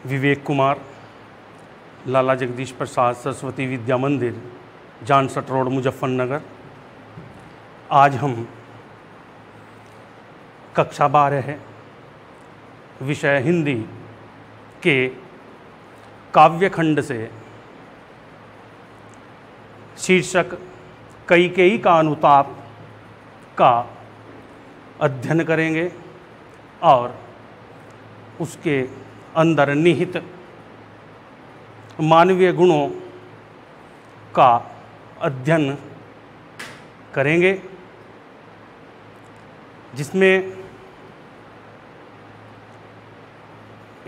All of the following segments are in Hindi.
विवेक कुमार, लाला जगदीश प्रसाद सरस्वती विद्या मंदिर, जानसठ रोड, मुजफ्फरनगर। आज हम कक्षा 12 है, विषय हिंदी के काव्यखंड से शीर्षक कैकेयी का अनुताप का अध्ययन करेंगे और उसके अंदर निहित मानवीय गुणों का अध्ययन करेंगे, जिसमें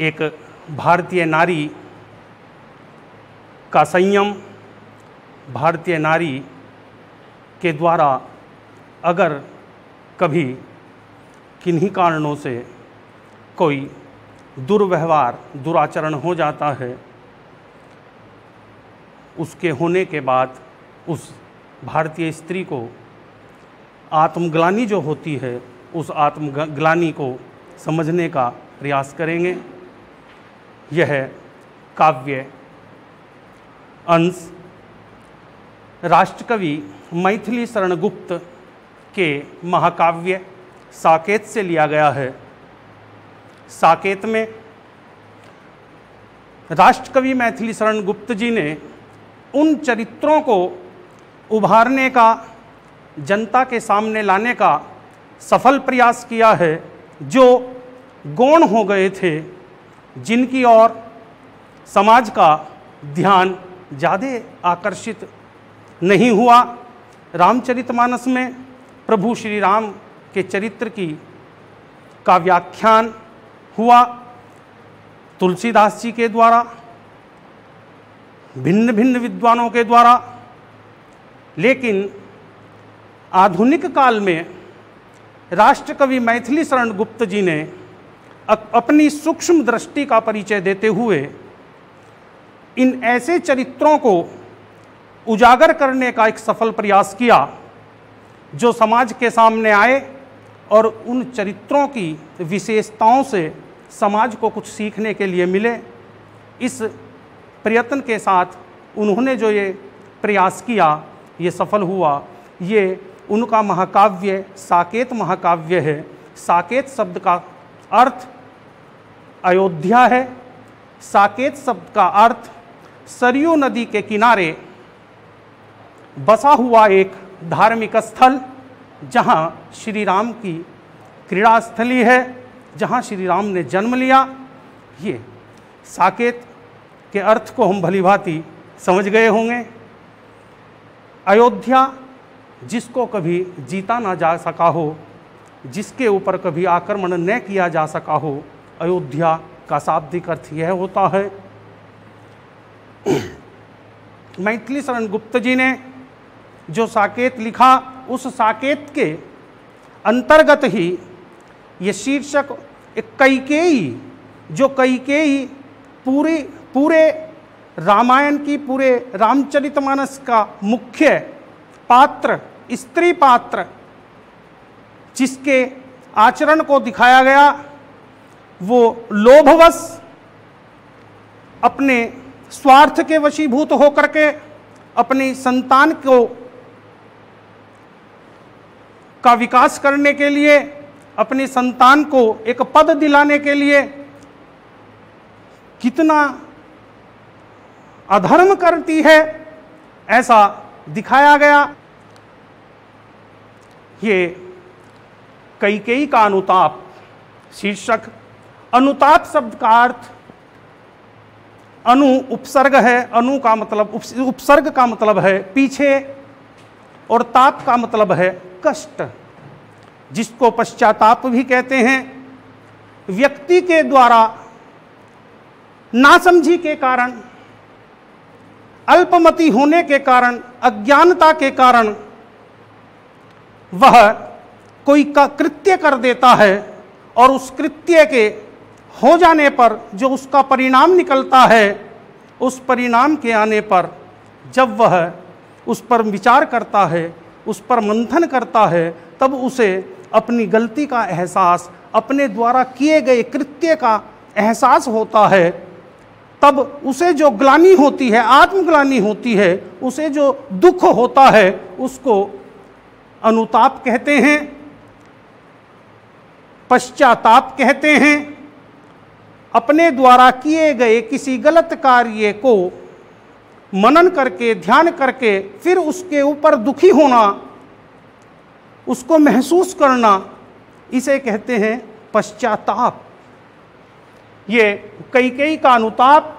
एक भारतीय नारी का संयम, भारतीय नारी के द्वारा अगर कभी किन्हीं कारणों से कोई दुर्व्यवहार, दुराचरण हो जाता है, उसके होने के बाद उस भारतीय स्त्री को आत्मग्लानि जो होती है, उस आत्मग्लानि को समझने का प्रयास करेंगे। यह काव्य अंश राष्ट्रकवि मैथिली शरण गुप्त के महाकाव्य साकेत से लिया गया है। साकेत में राष्ट्रकवि मैथिली शरण गुप्त जी ने उन चरित्रों को उभारने का, जनता के सामने लाने का सफल प्रयास किया है, जो गौण हो गए थे, जिनकी ओर समाज का ध्यान ज़्यादा आकर्षित नहीं हुआ। रामचरितमानस में प्रभु श्री राम के चरित्र का व्याख्यान हुआ तुलसीदास जी के द्वारा, भिन्न भिन्न विद्वानों के द्वारा, लेकिन आधुनिक काल में राष्ट्रकवि मैथिली शरण गुप्त जी ने अपनी सूक्ष्म दृष्टि का परिचय देते हुए इन ऐसे चरित्रों को उजागर करने का एक सफल प्रयास किया जो समाज के सामने आए और उन चरित्रों की विशेषताओं से समाज को कुछ सीखने के लिए मिले। इस प्रयत्न के साथ उन्होंने जो ये प्रयास किया, ये सफल हुआ। ये उनका महाकाव्य साकेत महाकाव्य है। साकेत शब्द का अर्थ अयोध्या है। साकेत शब्द का अर्थ सरयू नदी के किनारे बसा हुआ एक धार्मिक स्थल, जहाँ श्री राम की क्रीड़ा स्थली है, जहाँ श्री राम ने जन्म लिया। ये साकेत के अर्थ को हम भलीभांति समझ गए होंगे। अयोध्या जिसको कभी जीता ना जा सका हो, जिसके ऊपर कभी आक्रमण न किया जा सका हो, अयोध्या का शाब्दिक अर्थ यह होता है। मैथिली शरण गुप्त जी ने जो साकेत लिखा, उस साकेत के अंतर्गत ही ये शीर्षक एक कैकेयी, जो कैकेयी पूरे रामायण की, पूरे रामचरितमानस का मुख्य पात्र, स्त्री पात्र, जिसके आचरण को दिखाया गया, वो लोभवश अपने स्वार्थ के वशीभूत होकर के अपनी संतान का विकास करने के लिए, अपनी संतान को एक पद दिलाने के लिए कितना अधर्म करती है, ऐसा दिखाया गया। ये कैकेयी का अनुताप शीर्षक। अनुताप शब्द का अर्थ अनु उपसर्ग है। अनु का मतलब, उपसर्ग का मतलब है पीछे, और ताप का मतलब है कष्ट, जिसको पश्चाताप भी कहते हैं। व्यक्ति के द्वारा नासमझी के कारण, अल्पमति होने के कारण, अज्ञानता के कारण वह कोई कृत्य कर देता है, और उस कृत्य के हो जाने पर जो उसका परिणाम निकलता है, उस परिणाम के आने पर जब वह उस पर विचार करता है, उस पर मंथन करता है, तब उसे अपनी गलती का एहसास, अपने द्वारा किए गए कृत्य का एहसास होता है, तब उसे जो ग्लानि होती है, आत्मग्लानि होती है, उसे जो दुख होता है, उसको अनुताप कहते हैं, पश्चाताप कहते हैं। अपने द्वारा किए गए किसी गलत कार्य को मनन करके, ध्यान करके फिर उसके ऊपर दुखी होना, उसको महसूस करना, इसे कहते हैं पश्चाताप। ये कैकेयी का अनुताप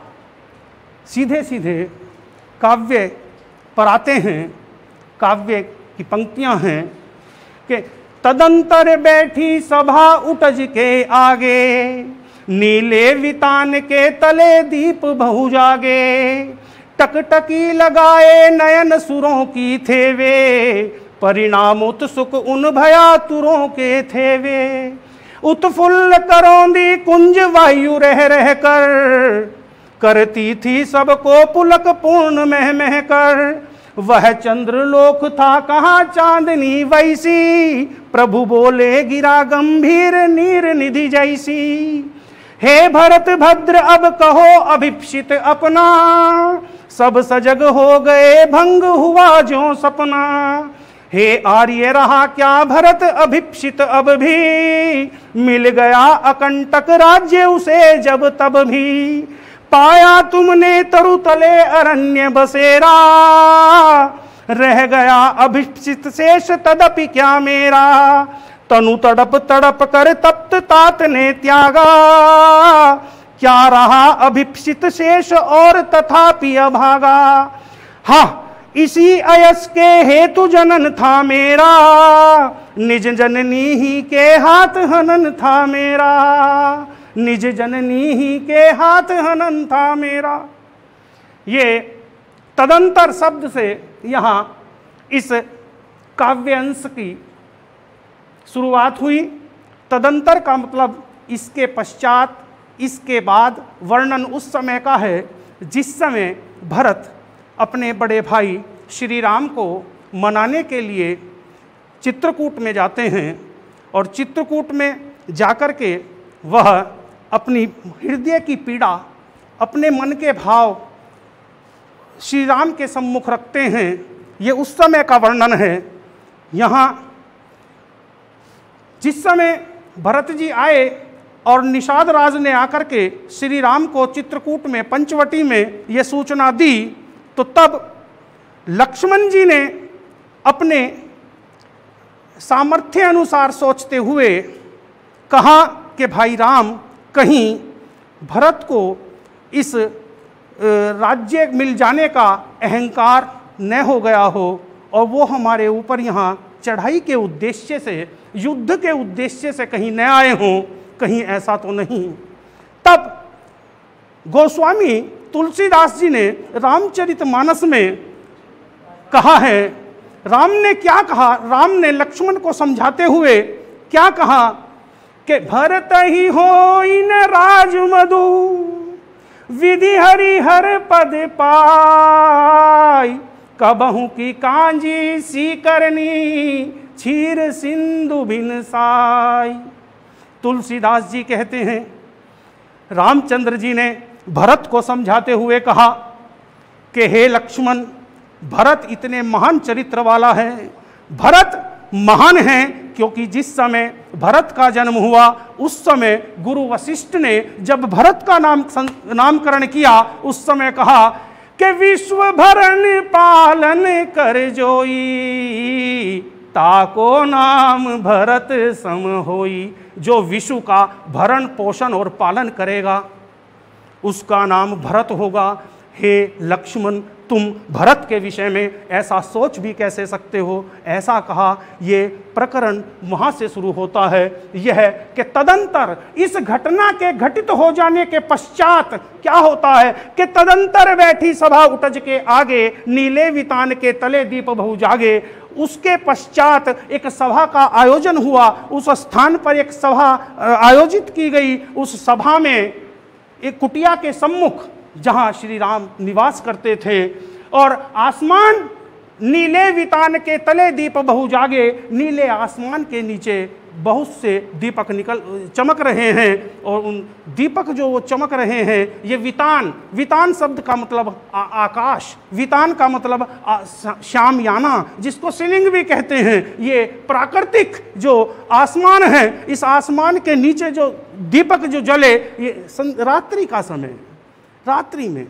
सीधे सीधे काव्य पर आते हैं। काव्य की पंक्तियां हैं कि तदंतर बैठी सभा उटज के आगे, नीले वितान के तले दीप बहु जागे, टकटकी लगाए नयन सुरों की थे वे, परिणाम उत्सुक उन भयातुरों के थे वे। उत्फुल्ल करौंदी कुंज वायु रह रह कर, करती थी सबको पुलक पूर्ण मह मह कर। वह चंद्रलोक था कहाँ चांदनी वैसी, प्रभु बोले गिरा गंभीर नीर निधि जैसी। हे भरत भद्र अब कहो अभिप्सित अपना, सब सजग हो गए भंग हुआ जो सपना। हे आर्य रहा क्या भरत अभिप्सित अब भी, मिल गया अकंटक राज्य उसे जब तब भी। पाया तुमने तरुतले अरण्य बसेरा, रह गया अभिप्सित शेष तदपि क्या मेरा। तनु तड़प तड़प कर तप्त तात ने त्यागा, क्या रहा अभिप्सित शेष और तथापि अभागा। हा इसी अयस के हेतु जनन था मेरा, निज जननी ही के हाथ हनन था मेरा। निज जननी ही के हाथ हनन था मेरा। ये तदंतर शब्द से यहाँ इस काव्यांश की शुरुआत हुई। तदंतर का मतलब इसके पश्चात, इसके बाद। वर्णन उस समय का है जिस समय भरत अपने बड़े भाई श्री राम को मनाने के लिए चित्रकूट में जाते हैं, और चित्रकूट में जाकर के वह अपनी हृदय की पीड़ा, अपने मन के भाव श्री राम के सम्मुख रखते हैं। ये उस समय का वर्णन है। यहाँ जिस समय भरत जी आए और निषाद राज ने आकर के श्री राम को चित्रकूट में, पंचवटी में ये सूचना दी, तो तब लक्ष्मण जी ने अपने सामर्थ्य अनुसार सोचते हुए कहा कि भाई राम, कहीं भरत को इस राज्य मिल जाने का अहंकार न हो गया हो, और वो हमारे ऊपर यहाँ चढ़ाई के उद्देश्य से, युद्ध के उद्देश्य से कहीं न आए हों, कहीं ऐसा तो नहीं। तब गोस्वामी तुलसीदास जी ने रामचरितमानस में कहा है, राम ने क्या कहा, राम ने लक्ष्मण को समझाते हुए क्या कहा कि भरत ही हो इन राज मधु, विधि हरि हर पद पाई। कबहू की कांजी सी करनी, क्षीर सिंधु बिन साई। तुलसीदास जी कहते हैं, रामचंद्र जी ने भरत को समझाते हुए कहा कि हे लक्ष्मण, भरत इतने महान चरित्र वाला है। भरत महान है क्योंकि जिस समय भरत का जन्म हुआ उस समय गुरु वशिष्ठ ने जब भरत का नामकरण किया, उस समय कहा कि विश्व भरण पालन कर जोई, ताको नाम भरत सम होई। जो विश्व का भरण पोषण और पालन करेगा उसका नाम भरत होगा। हे लक्ष्मण, तुम भरत के विषय में ऐसा सोच भी कैसे सकते हो, ऐसा कहा। ये प्रकरण वहाँ से शुरू होता है, यह कि तदंतर इस घटना के घटित हो जाने के पश्चात क्या होता है कि तदंतर बैठी सभा उटज के आगे, नीले वितान के तले दीप बहु जागे। उसके पश्चात एक सभा का आयोजन हुआ, उस स्थान पर एक सभा आयोजित की गई। उस सभा में एक कुटिया के सम्मुख जहाँ श्री राम निवास करते थे, और आसमान नीले वितान के तले दीप बहु जागे, नीले आसमान के नीचे बहुत से दीपक चमक रहे हैं, और उन दीपक जो वो चमक रहे हैं, ये वितान शब्द का मतलब आकाश, वितान का मतलब श्यामयाना, जिसको सीलिंग भी कहते हैं। ये प्राकृतिक जो आसमान है, इस आसमान के नीचे जो दीपक जो जले, ये रात्रि का समय, रात्रि में।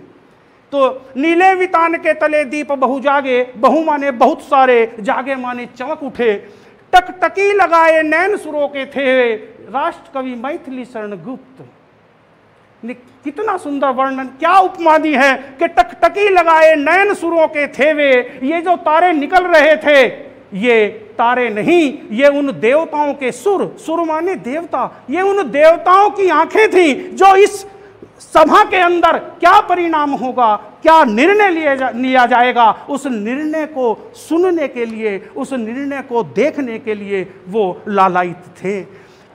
तो नीले वितान के तले दीप बहु जागे, बहु माने बहुत सारे, जागे माने चमक उठे, टकटकी लगाए नैन सुरों के थे, राष्ट्र कवि मैथिली शरण गुप्त ने कितना सुंदर वर्णन, क्या उपमा दी है कि टकटकी लगाए नैन सुरों के थे वे। ये जो तारे निकल रहे थे, ये तारे नहीं, ये उन देवताओं के सुर माने देवता, ये उन देवताओं की आंखें थी, जो इस सभा के अंदर क्या परिणाम होगा, क्या निर्णय लिया जाएगा, उस निर्णय को सुनने के लिए, उस निर्णय को देखने के लिए वो लालायित थे।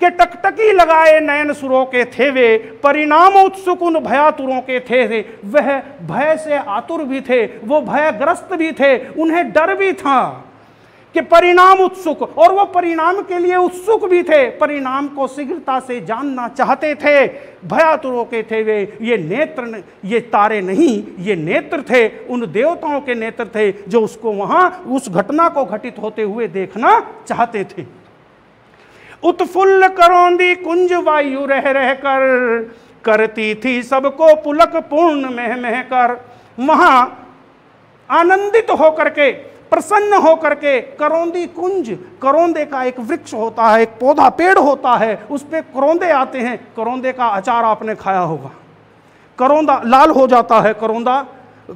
कि टकटकी लगाए नयन सुरों के थे वे, परिणाम उत्सुक उन भयातुरों के थे। वह भय से आतुर भी थे, वो भयग्रस्त भी थे, उन्हें डर भी था कि परिणाम उत्सुक, और वो परिणाम के लिए उत्सुक भी थे, परिणाम को शीघ्रता से जानना चाहते थे। भयातुरों के थे वे, ये नेत्र, ये तारे नहीं, ये नेत्र थे, उन देवताओं के नेत्र थे, जो उसको वहां उस घटना को घटित होते हुए देखना चाहते थे। उत्फुल्ल करौंदी कुंज वायु रह रह कर, करती थी सबको पुलक पूर्ण मह मह कर। वहां आनंदित होकर के, प्रसन्न होकर के, करौंदी कुंज, करौंदे का एक वृक्ष होता है, एक पौधा, पेड़ होता है, उस पे करौंदे आते हैं। करौंदे का अचार आपने खाया होगा, करौंदा लाल हो जाता है, करौंदा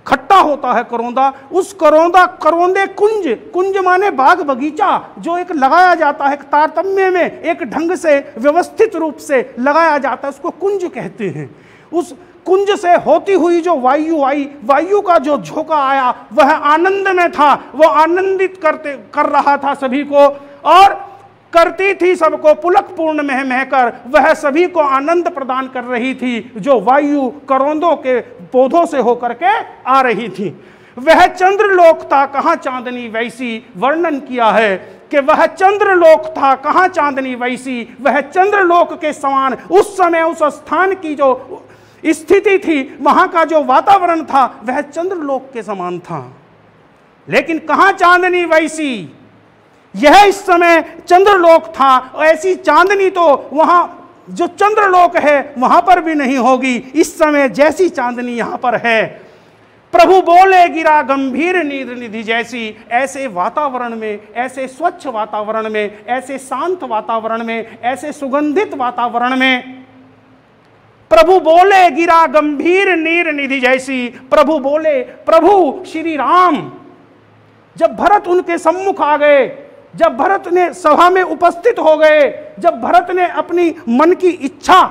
खट्टा होता है करौंदा। उस करौंदे कुंज माने बाग बगीचा, जो एक लगाया जाता है, एक तारतम्य में, एक ढंग से व्यवस्थित रूप से लगाया जाता है, उसको कुंज कहते हैं। उस कुंज से होती हुई जो वायु आई, वायु का जो झोंका आया, वह आनंद में था, वो आनंदित कर रहा था सभी को, और करती थी सबको पुलक पूर्ण मह मह कर। वह सभी को आनंद प्रदान कर रही थी, जो वायु करौंदों के पौधों से होकर के आ रही थी। वह चंद्रलोक था, कहाँ चांदनी वैसी, वर्णन किया है कि वह चंद्रलोक था, कहाँ चांदनी वैसी। वह चंद्रलोक के समान उस समय उस स्थान की जो स्थिति थी, वहां का जो वातावरण था, वह चंद्रलोक के समान था। लेकिन कहाँ चांदनी वैसी, यह इस समय चंद्रलोक था, ऐसी चांदनी तो वहां जो चंद्रलोक है वहां पर भी नहीं होगी इस समय जैसी चांदनी यहां पर है। प्रभु बोले गिरा गंभीर नीर निधि जैसी। ऐसे वातावरण में, ऐसे स्वच्छ वातावरण में, ऐसे शांत वातावरण में, ऐसे सुगंधित वातावरण में प्रभु बोले गिरा गंभीर नीर निधि जैसी। प्रभु बोले, प्रभु श्री राम जब भरत उनके सम्मुख आ गए, जब भरत ने सभा में उपस्थित हो गए, जब भरत ने अपनी मन की इच्छा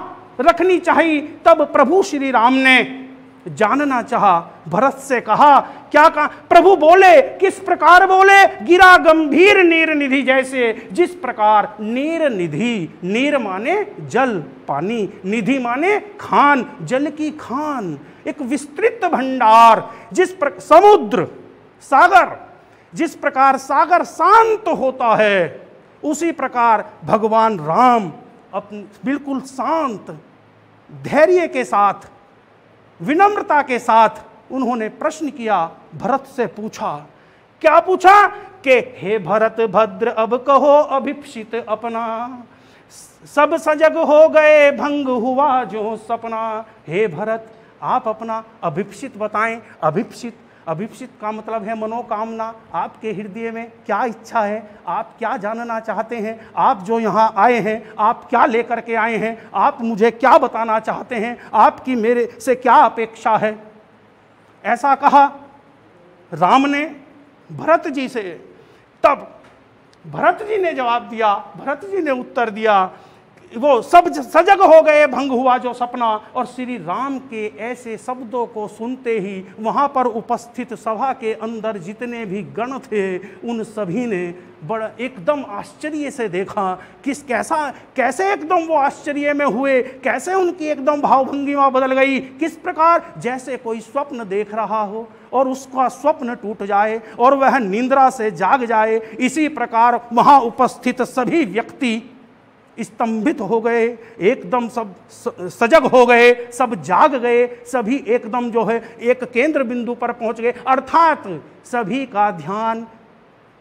रखनी चाहिए, तब प्रभु श्री राम ने जानना चाहा, भरत से कहा, क्या कहा? प्रभु बोले, किस प्रकार बोले? गिरा गंभीर नीर निधि जैसे, जिस प्रकार नीर निधि, नीर माने जल, पानी, निधि माने खान, जल की खान, एक विस्तृत भंडार, जिस प्रकार समुद्र, सागर, जिस प्रकार सागर शांत होता है, उसी प्रकार भगवान राम अपने बिल्कुल शांत, धैर्य के साथ, विनम्रता के साथ उन्होंने प्रश्न किया, भरत से पूछा। क्या पूछा? कि हे भरत भद्र अब कहो अभिप्सित अपना, सब सजग हो गए भंग हुआ जो सपना। हे भरत, आप अपना अभिप्सित बताएं। अभिप्सित का मतलब है मनोकामना। आपके हृदय में क्या इच्छा है, आप क्या जानना चाहते हैं, आप जो यहाँ आए हैं, आप क्या लेकर के आए हैं, आप मुझे क्या बताना चाहते हैं, आपकी मेरे से क्या अपेक्षा है। ऐसा कहा राम ने भरत जी से। तब भरत जी ने जवाब दिया, भरत जी ने उत्तर दिया, वो सब सजग हो गए भंग हुआ जो सपना। और श्री राम के ऐसे शब्दों को सुनते ही वहाँ पर उपस्थित सभा के अंदर जितने भी गण थे, उन सभी ने बड़ा एकदम आश्चर्य से देखा। कैसे एकदम वो आश्चर्य में हुए, कैसे उनकी एकदम भावभंगिमा बदल गई। किस प्रकार? जैसे कोई स्वप्न देख रहा हो और उसका स्वप्न टूट जाए और वह निंद्रा से जाग जाए। इसी प्रकार वहाँ उपस्थित सभी व्यक्ति स्तंभित हो गए, एकदम सब सजग हो गए, सब जाग गए, सभी एकदम जो है एक केंद्र बिंदु पर पहुंच गए, अर्थात सभी का ध्यान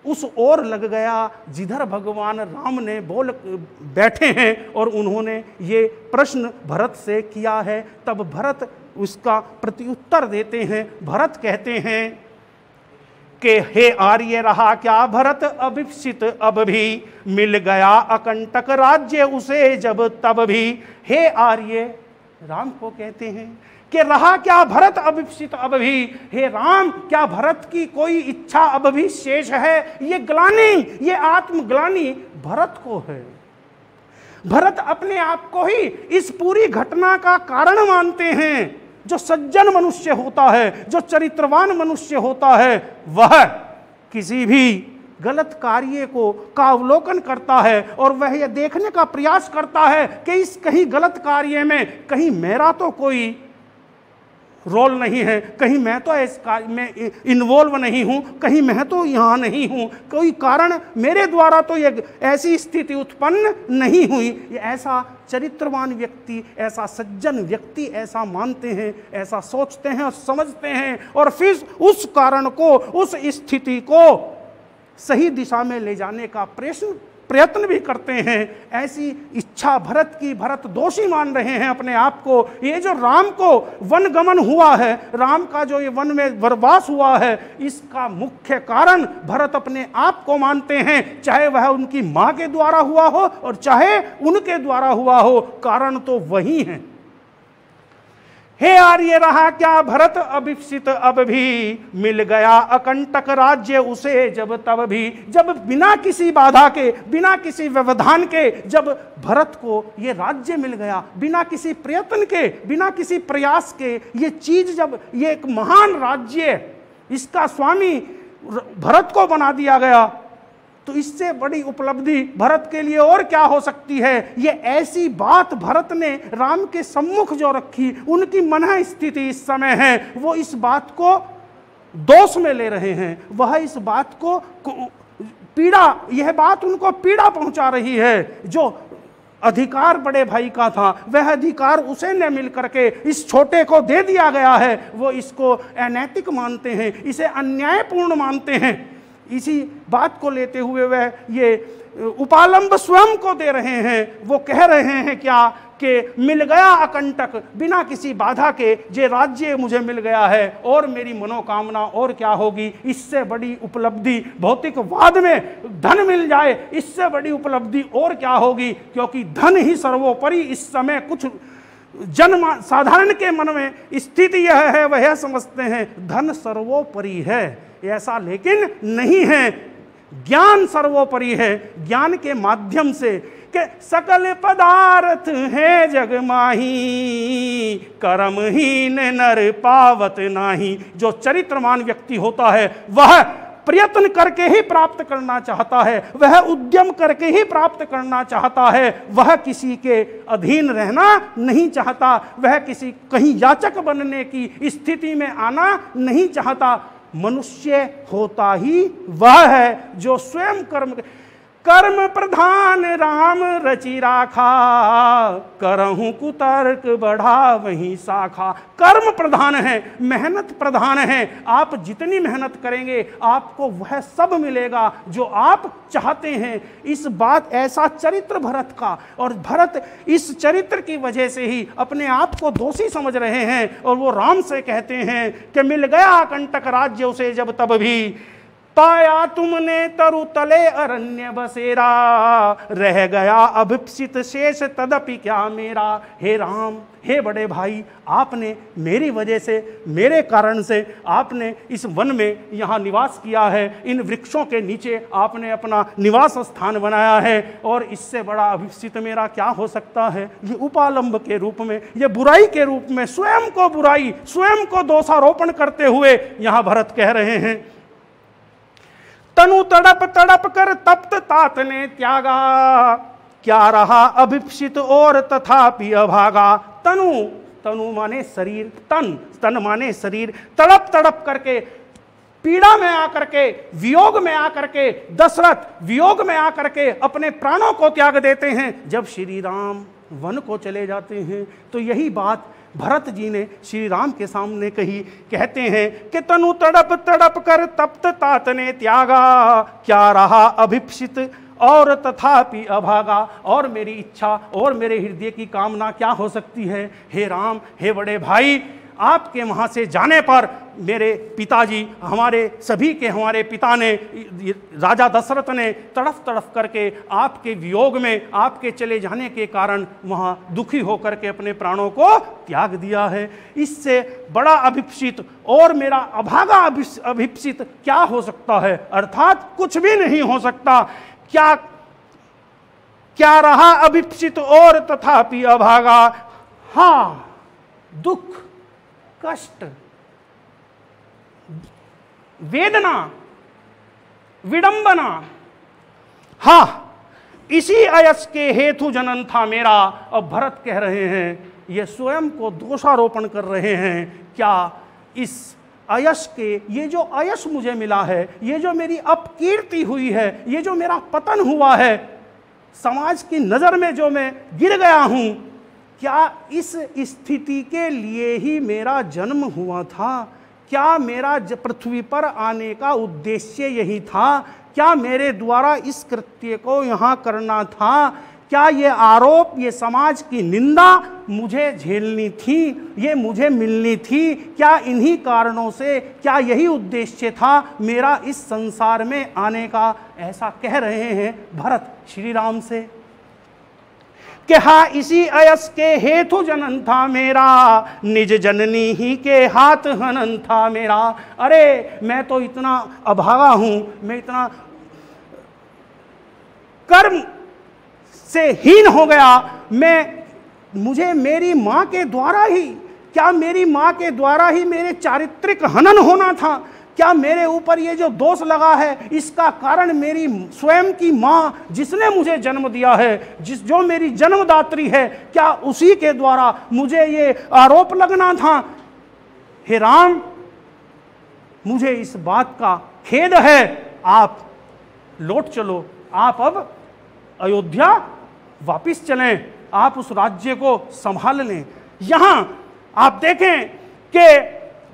उस ओर लग गया जिधर भगवान राम ने बोल बैठे हैं और उन्होंने ये प्रश्न भरत से किया है। तब भरत उसका प्रत्युत्तर देते हैं। भरत कहते हैं कि हे आर्य, रहा क्या भरत अभिप्सित अब भी, मिल गया अकंटक राज्य उसे जब तब भी। हे आर्य, राम को कहते हैं कि रहा क्या भरत अभिप्सित अब भी, हे राम, क्या भरत की कोई इच्छा अब भी शेष है? ये ग्लानि, ये आत्मग्लानि भरत को है। भरत अपने आप को ही इस पूरी घटना का कारण मानते हैं। जो सज्जन मनुष्य होता है, जो चरित्रवान मनुष्य होता है, वह किसी भी गलत कार्य का अवलोकन करता है और वह यह देखने का प्रयास करता है कि इस कहीं गलत कार्य में कहीं मेरा तो कोई रोल नहीं है, कहीं मैं तो इस कार्य में इन्वॉल्व नहीं हूं, कहीं मैं तो यहां नहीं हूं, कोई कारण मेरे द्वारा तो ये ऐसी स्थिति उत्पन्न नहीं हुई। ये ऐसा चरित्रवान व्यक्ति, ऐसा सज्जन व्यक्ति ऐसा मानते हैं, ऐसा सोचते हैं और समझते हैं, और फिर उस कारण को, उस स्थिति को सही दिशा में ले जाने का प्रयत्न भी करते हैं। ऐसी इच्छा भरत की, भरत दोषी मान रहे हैं अपने आप को। ये जो राम को वन गमन हुआ है, राम का जो ये वन में वनवास हुआ है, इसका मुख्य कारण भरत अपने आप को मानते हैं, चाहे वह उनकी मां के द्वारा हुआ हो और चाहे उनके द्वारा हुआ हो, कारण तो वही है। हे आर्य, रहा क्या भरत अभिप्सित अब भी, मिल गया अकंटक राज्य उसे जब तब भी। जब बिना किसी बाधा के, बिना किसी व्यवधान के जब भरत को ये राज्य मिल गया, बिना किसी प्रयत्न के, बिना किसी प्रयास के, ये चीज जब, ये एक महान राज्य, इसका स्वामी भरत को बना दिया गया, तो इससे बड़ी उपलब्धि भरत के लिए और क्या हो सकती है। ये ऐसी बात भरत ने राम के सम्मुख जो रखी, उनकी मन स्थिति इस समय है, वो इस बात को दोष में ले रहे हैं। वह इस बात को पीड़ा, यह बात उनको पीड़ा पहुंचा रही है। जो अधिकार बड़े भाई का था, वह अधिकार उसे न मिल करके इस छोटे को दे दिया गया है। वो इसको अनैतिक मानते हैं, इसे अन्यायपूर्ण मानते हैं। इसी बात को लेते हुए वह ये उपालंब स्वयं को दे रहे हैं। वो कह रहे हैं क्या कि मिल गया अकंटक, बिना किसी बाधा के जे राज्य मुझे मिल गया है, और मेरी मनोकामना और क्या होगी। इससे बड़ी उपलब्धि भौतिकवाद में धन मिल जाए, इससे बड़ी उपलब्धि और क्या होगी, क्योंकि धन ही सर्वोपरि इस समय कुछ साधारण के मन में स्थिति यह है, वह यह समझते हैं धन सर्वोपरि है। ऐसा लेकिन नहीं है, ज्ञान सर्वोपरि है। ज्ञान के माध्यम से कि सकल पदार्थ है जग माही, कर्महीन नर पावत नाही। जो चरित्रवान व्यक्ति होता है वह प्रयत्न करके ही प्राप्त करना चाहता है, वह उद्यम करके ही प्राप्त करना चाहता है, वह किसी के अधीन रहना नहीं चाहता, वह किसी कहीं याचक बनने की स्थिति में आना नहीं चाहता। मनुष्य होता ही वह है जो स्वयं कर्म प्रधान राम रचि राखा, करहूं कुतर्क बढ़ा वहीं शाखा। कर्म प्रधान है, मेहनत प्रधान है। आप जितनी मेहनत करेंगे आपको वह सब मिलेगा जो आप चाहते हैं। इस बात, ऐसा चरित्र भरत का, और भरत इस चरित्र की वजह से ही अपने आप को दोषी समझ रहे हैं। और वो राम से कहते हैं कि मिल गया कंटक राज्य उसे जब तब भी, पाया तुमने तरु तले अरण्य बसेरा, रह गया अभिप्सित शेष तदपि क्या मेरा। हे राम, हे बड़े भाई, आपने मेरी वजह से, मेरे कारण से आपने इस वन में यहाँ निवास किया है, इन वृक्षों के नीचे आपने अपना निवास स्थान बनाया है, और इससे बड़ा अभिप्सित मेरा क्या हो सकता है। ये उपालंब के रूप में, ये बुराई के रूप में स्वयं को बुराई, स्वयं को दोषारोपण करते हुए यहाँ भरत कह रहे हैं, तनु तड़प तड़प कर तप्त तात ने त्यागा, क्या रहा अभिप्सित और तथापि अभागा। तनु, तनु माने शरीर, तन माने शरीर, तड़प तड़प करके पीड़ा में आकर के, वियोग में आकर के, दशरथ वियोग में आकर के अपने प्राणों को त्याग देते हैं। जब श्री राम वन को चले जाते हैं तो यही बात भरत जी ने श्री राम के सामने कही। कहते हैं कि तनु तड़प तड़प कर तप्त तात ने त्यागा, क्या रहा अभिप्सित और तथापि अभागा। और मेरी इच्छा और मेरे हृदय की कामना क्या हो सकती है? हे राम, हे बड़े भाई, आपके वहाँ से जाने पर मेरे पिताजी, हमारे सभी के हमारे पिता ने, राजा दशरथ ने तड़फ तड़फ करके आपके वियोग में, आपके चले जाने के कारण वहाँ दुखी होकर के अपने प्राणों को त्याग दिया है। इससे बड़ा अभिप्सित और मेरा अभागा अभिप्सित क्या हो सकता है? अर्थात कुछ भी नहीं हो सकता। क्या रहा अभिप्सित और तथापि अभागा। हाँ, दुख, कष्ट, वेदना, विडंबना, हाँ, इसी अयस के हेतु जनन था मेरा। अब भरत कह रहे हैं, ये स्वयं को दोषारोपण कर रहे हैं। क्या इस अयश के, ये जो अयश मुझे मिला है, ये जो मेरी अपकीर्ति हुई है, ये जो मेरा पतन हुआ है, समाज की नज़र में जो मैं गिर गया हूं, क्या इस स्थिति के लिए ही मेरा जन्म हुआ था? क्या मेरा पृथ्वी पर आने का उद्देश्य यही था? क्या मेरे द्वारा इस कृत्य को यहाँ करना था? क्या ये आरोप, ये समाज की निंदा मुझे झेलनी थी, ये मुझे मिलनी थी? क्या इन्हीं कारणों से, क्या यही उद्देश्य था मेरा इस संसार में आने का? ऐसा कह रहे हैं भरत श्री राम से कि हाँ, इसी अयस के हेतु जनन था मेरा, निज जननी ही के हाथ हनन था मेरा। अरे मैं तो इतना अभागा हूं, मैं इतना कर्म से हीन हो गया, मुझे मेरी माँ के द्वारा ही, क्या मेरी माँ के द्वारा ही मेरे चारित्रिक हनन होना था? क्या मेरे ऊपर ये जो दोष लगा है, इसका कारण मेरी स्वयं की माँ जिसने मुझे जन्म दिया है, जो मेरी जन्मदात्री है, क्या उसी के द्वारा मुझे ये आरोप लगना था? हे राम, मुझे इस बात का खेद है। आप लौट चलो, आप अब अयोध्या वापिस चलें, आप उस राज्य को संभाल लें। यहां आप देखें कि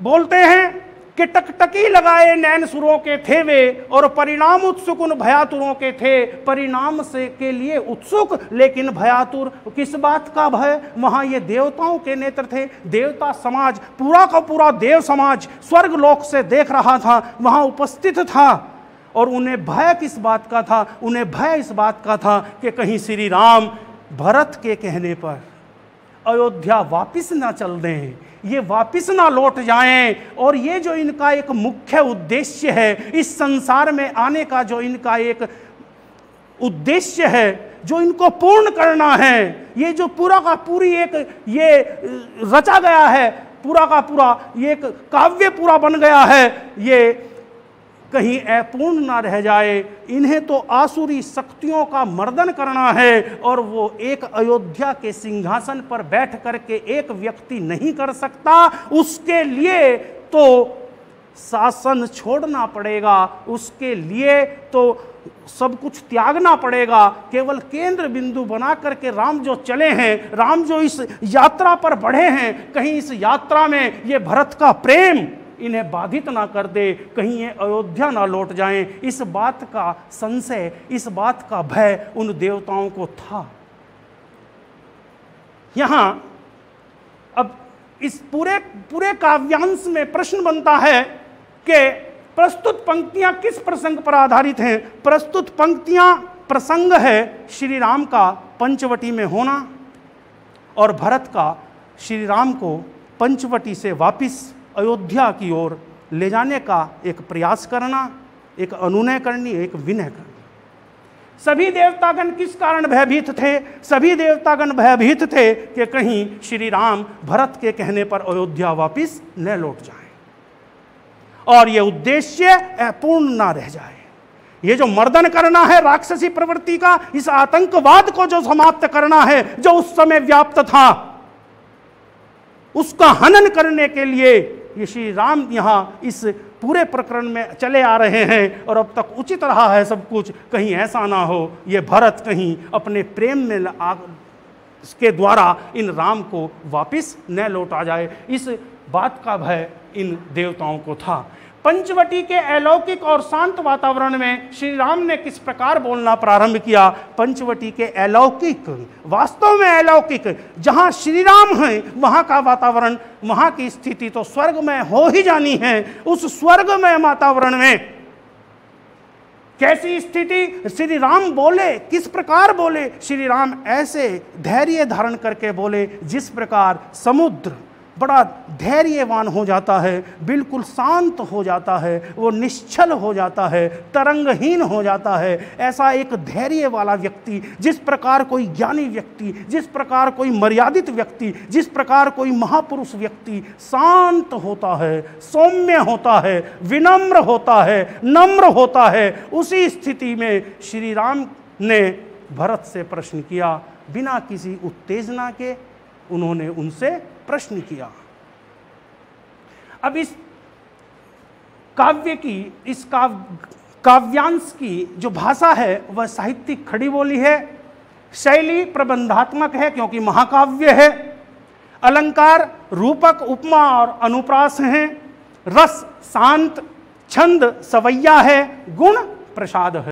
बोलते हैं कि टकटकी लगाए नैन सुरों के थे वे, और परिणाम उत्सुक उन भयातुरों के थे। परिणाम से के लिए उत्सुक, लेकिन भयातुर किस बात का भय? वहां ये देवताओं के नेत्र थे। देवता समाज, पूरा का पूरा देव समाज स्वर्ग लोक से देख रहा था, वहां उपस्थित था। और उन्हें भय किस बात का था? उन्हें भय इस बात का था कि कहीं श्री राम भरत के कहने पर अयोध्या वापिस ना चल दें, ये वापिस ना लौट जाएं, और ये जो इनका एक मुख्य उद्देश्य है, इस संसार में आने का जो इनका एक उद्देश्य है, जो इनको पूर्ण करना है, ये जो पूरा का पूरी एक ये रचा गया है, पूरा का पूरा ये एक काव्य पूरा बन गया है, ये कहीं अपूर्ण ना रह जाए। इन्हें तो आसुरी शक्तियों का मर्दन करना है, और वो एक अयोध्या के सिंहासन पर बैठ करके एक व्यक्ति नहीं कर सकता। उसके लिए तो शासन छोड़ना पड़ेगा, उसके लिए तो सब कुछ त्यागना पड़ेगा। केवल केंद्र बिंदु बना करके राम जो चले हैं, राम जो इस यात्रा पर बढ़े हैं, कहीं इस यात्रा में ये भरत का प्रेम इन्हें बाधित ना कर दे, कहीं ये अयोध्या ना लौट जाएं। इस बात का संशय, इस बात का भय उन देवताओं को था। यहां अब इस पूरे काव्यांश में प्रश्न बनता है कि प्रस्तुत पंक्तियां किस प्रसंग पर आधारित हैं? प्रस्तुत पंक्तियां प्रसंग है श्री राम का पंचवटी में होना, और भरत का श्री राम को पंचवटी से वापिस अयोध्या की ओर ले जाने का एक प्रयास करना, एक अनुनय करनी, एक विनय करना। सभी देवतागण किस कारण भयभीत थे? सभी देवतागण भयभीत थे कि कहीं श्री राम भरत के कहने पर अयोध्या वापिस न लौट जाएं, और ये उद्देश्य अपूर्ण ना रह जाए। ये जो मर्दन करना है राक्षसी प्रवृत्ति का, इस आतंकवाद को जो समाप्त करना है, जो उस समय व्याप्त था, उसका हनन करने के लिए ये श्री राम यहाँ इस पूरे प्रकरण में चले आ रहे हैं और अब तक उचित रहा है सब कुछ, कहीं ऐसा ना हो ये भरत कहीं अपने प्रेम में इसके द्वारा इन राम को वापिस न लौटा जाए। इस बात का भय इन देवताओं को था। पंचवटी के अलौकिक और शांत वातावरण में श्री राम ने किस प्रकार बोलना प्रारंभ किया। पंचवटी के अलौकिक, वास्तव में अलौकिक, जहां श्री राम हैं वहां का वातावरण, वहां की स्थिति तो स्वर्ग में हो ही जानी है। उस स्वर्ग में वातावरण में कैसी स्थिति, श्री राम बोले, किस प्रकार बोले। श्री राम ऐसे धैर्य धारण करके बोले जिस प्रकार समुद्र बड़ा धैर्यवान हो जाता है, बिल्कुल शांत हो जाता है, वो निश्चल हो जाता है, तरंगहीन हो जाता है। ऐसा एक धैर्य वाला व्यक्ति, जिस प्रकार कोई ज्ञानी व्यक्ति, जिस प्रकार कोई मर्यादित व्यक्ति, जिस प्रकार कोई महापुरुष व्यक्ति शांत होता है, सौम्य होता है, विनम्र होता है, नम्र होता है, उसी स्थिति में श्री राम ने भरत से प्रश्न किया। बिना किसी उत्तेजना के उन्होंने उनसे प्रश्न किया। अब इस काव्य की, इस काव्यांश की जो भाषा है वह साहित्यिक खड़ी बोली है, शैली प्रबंधात्मक है क्योंकि महाकाव्य है, अलंकार रूपक, उपमा और अनुप्रास हैं, रस शांत, छंद सवैया है, गुण प्रसाद है।